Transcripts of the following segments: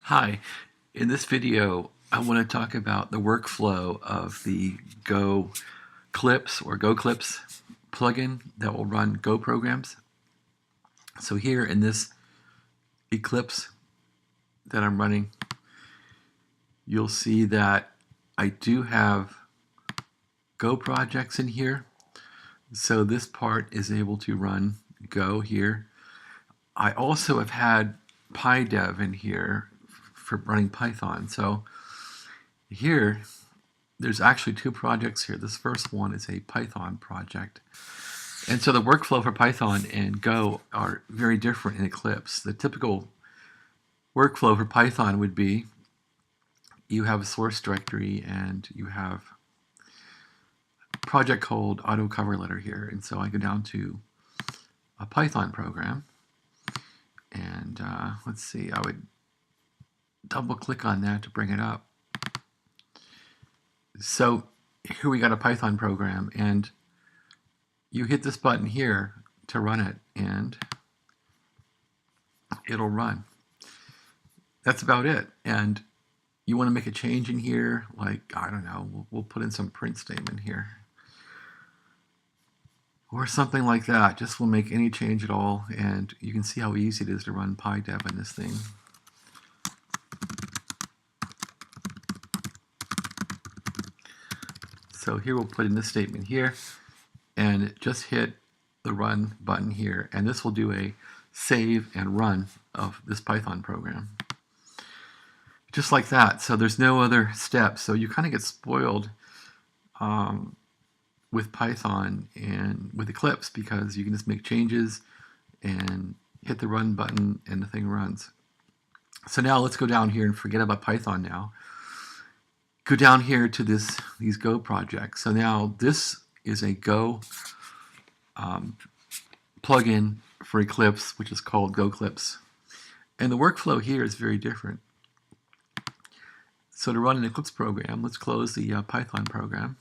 Hi, in this video I want to talk about the workflow of the goclipse or goclipse plugin that will run Go programs. So here in this Eclipse that I'm running, you'll see that I do have Go projects in here. So this part is able to run Go here. I also have had PyDev in here for running Python. So here, there's actually two projects here. This first one is a Python project. And so the workflow for Python and Go are very different in Eclipse. The typical workflow for Python would be you have a source directory and you have a project called auto cover letter here. And so I go down to a Python program. And let's see, I would double click on that to bring it up. So here we got a Python program, and you hit this button here to run it, and it'll run. That's about it. And you want to make a change in here, like, I don't know, we'll put in some print statement here. Or something like that. Just will make any change at all, and you can see how easy it is to run PyDev in this thing. So here we'll put in this statement here, and just hit the run button here, and this will do a save and run of this Python program. Just like that. So there's no other steps. So you kind of get spoiled with Python and with Eclipse because you can just make changes and hit the run button and the thing runs. So now let's go down here and forget about Python now. Go down here to these Go projects. So now this is a Go plugin for Eclipse, which is called goclipse. And the workflow here is very different. So to run an Eclipse program, let's close the Python program.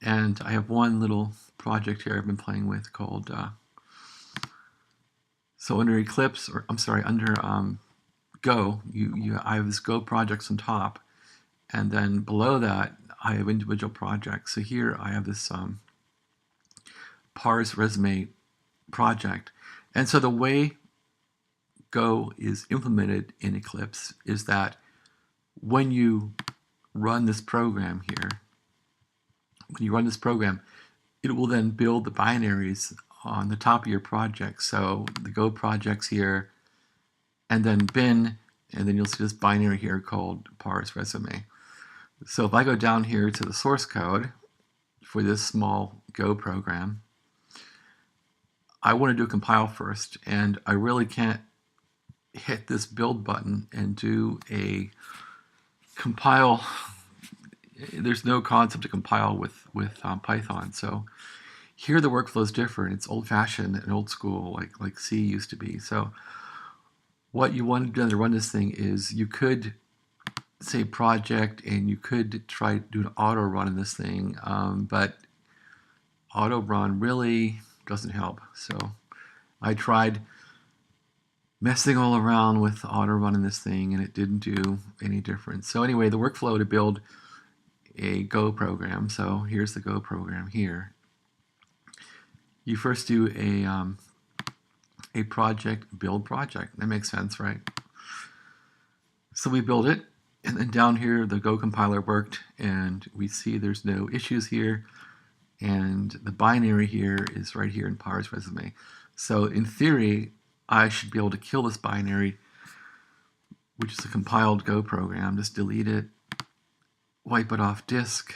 And I have one little project here I've been playing with called, so under Eclipse, or I'm sorry, under Go, I have this Go projects on top. And then below that, I have individual projects. So here I have this parse resume project. And so the way Go is implemented in Eclipse is that when you run this program here, it will then build the binaries on the top of your project. So the Go projects here, and then bin, and then you'll see this binary here called parse resume. So if I go down here to the source code for this small Go program, I want to do a compile first, and I really can't hit this build button and do a compile. There's no concept to compile with Python. So here the workflow is different. It's old-fashioned and old school, like C used to be. So what you want to do to run this thing is you could say project, and you could try to do an auto run in this thing, but auto run really doesn't help. So I tried messing all around with auto run in this thing, and it didn't do any difference. So anyway, the workflow to build a Go program. So here's the Go program here. You first do a project build project. That makes sense, right? So we build it. And then down here, the Go compiler worked, and we see there's no issues here. And the binary here is right here in parse resume. So in theory, I should be able to kill this binary, which is a compiled Go program. Just delete it, wipe it off disk.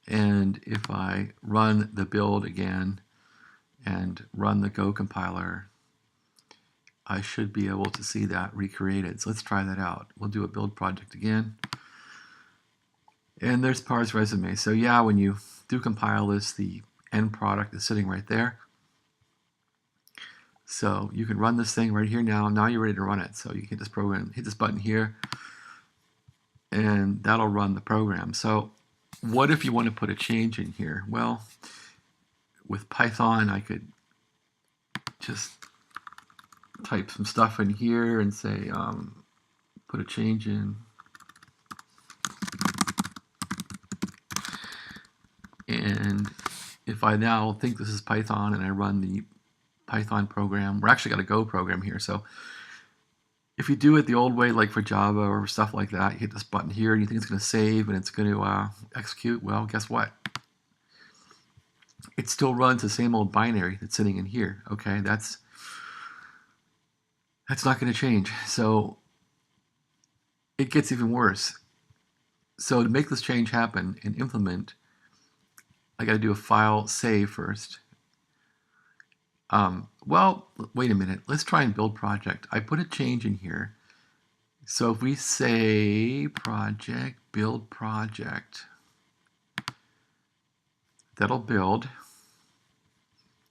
And if I run the build again and run the Go compiler, I should be able to see that recreated. So let's try that out. We'll do a build project again. And there's parse resume. So yeah, when you do compile this, the end product is sitting right there. So you can run this thing right here now. Now you're ready to run it. So you hit this program, hit this button here, and that'll run the program. So what if you want to put a change in here? Well, with Python, I could just type some stuff in here and say, put a change in. And if I now think this is Python and I run the Python program, we're actually got a Go program here. So if you do it the old way, like for Java or stuff like that, you hit this button here and you think it's going to save and it's going to execute. Well, guess what? It still runs the same old binary that's sitting in here. Okay, that's not going to change. So it gets even worse. So to make this change happen and implement, I got to do a file save first. Well, wait a minute. Let's try and build project. I put a change in here. So if we say project, build project, that'll build.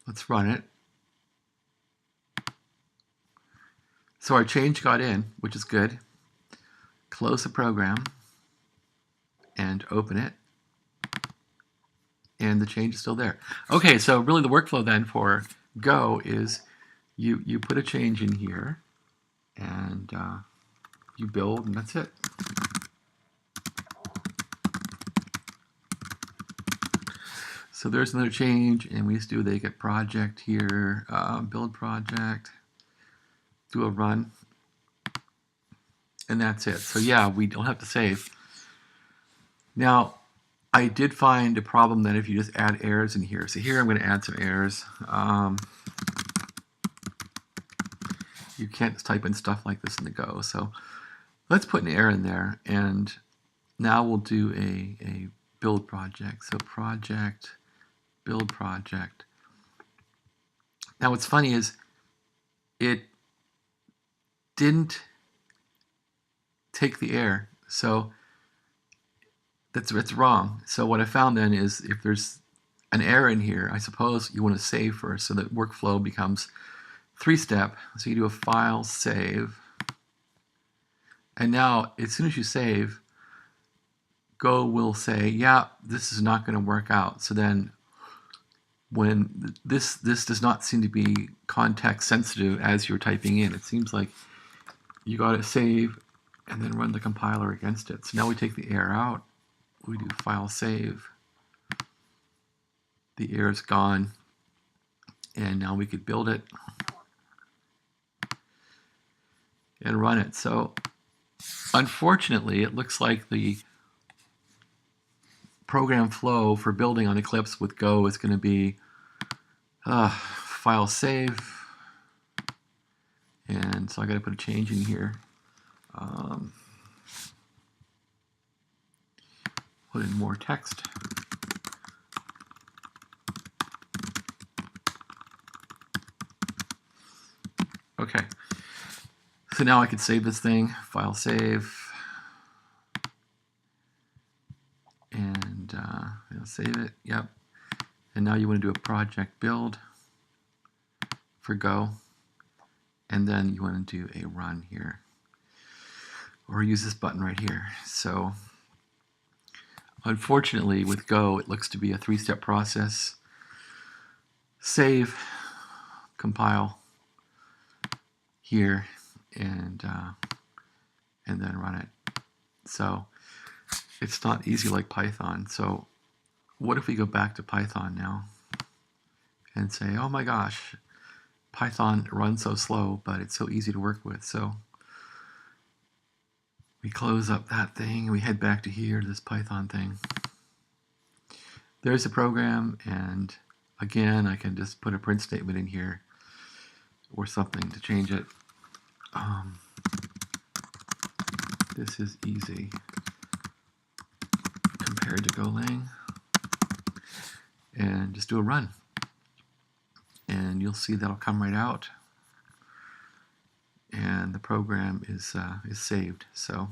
Let's run it. So our change got in, which is good. Close the program and open it. And the change is still there. Okay, so really the workflow then for Go is you put a change in here and you build, and that's it. So there's another change, and we just do the get project here, build project, do a run, and that's it. So yeah, we don't have to save. Now, I did find a problem that if you just add errors in here. So here I'm going to add some errors. You can't just type in stuff like this in the Go. So let's put an error in there, and now we'll do a build project. So project, build project. Now what's funny is it didn't take the error. So it's wrong. So what I found then is if there's an error in here, I suppose you want to save first, so that workflow becomes 3-step. So you do a file save, and now as soon as you save, Go will say, yeah, this is not going to work out. So then when this does not seem to be context sensitive as you're typing in, it seems like you got to save and then run the compiler against it. So now we take the error out. We do file save. The error's gone, and now we could build it and run it. So unfortunately, it looks like the program flow for building on Eclipse with Go is going to be file save, and so I got to put a change in here. Put in more text. Okay, so now I could save this thing, file save, and save it, yep. And now you want to do a project build for Go, and then you want to do a run here, or use this button right here. So unfortunately with Go, it looks to be a 3-step process. Save, compile here, and then run it. So it's not easy like Python. So what if we go back to Python now and say, oh my gosh, Python runs so slow, but it's so easy to work with. So we close up that thing, we head back to here, this Python thing. There's the program, and again, I can just put a print statement in here or something to change it. This is easy compared to GoLang, and just do a run, and you'll see that'll come right out, and the program is saved. So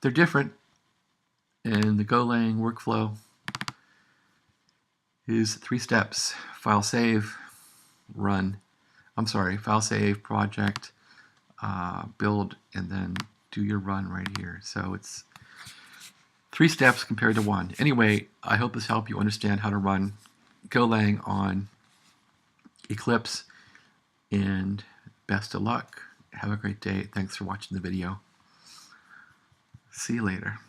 they're different, and the GoLang workflow is 3 steps: file save, run. I'm sorry, file save, project, build, and then do your run right here. So it's 3 steps compared to 1. Anyway, I hope this helped you understand how to run GoLang on Eclipse. and best of luck. Have a great day. Thanks for watching the video. See you later.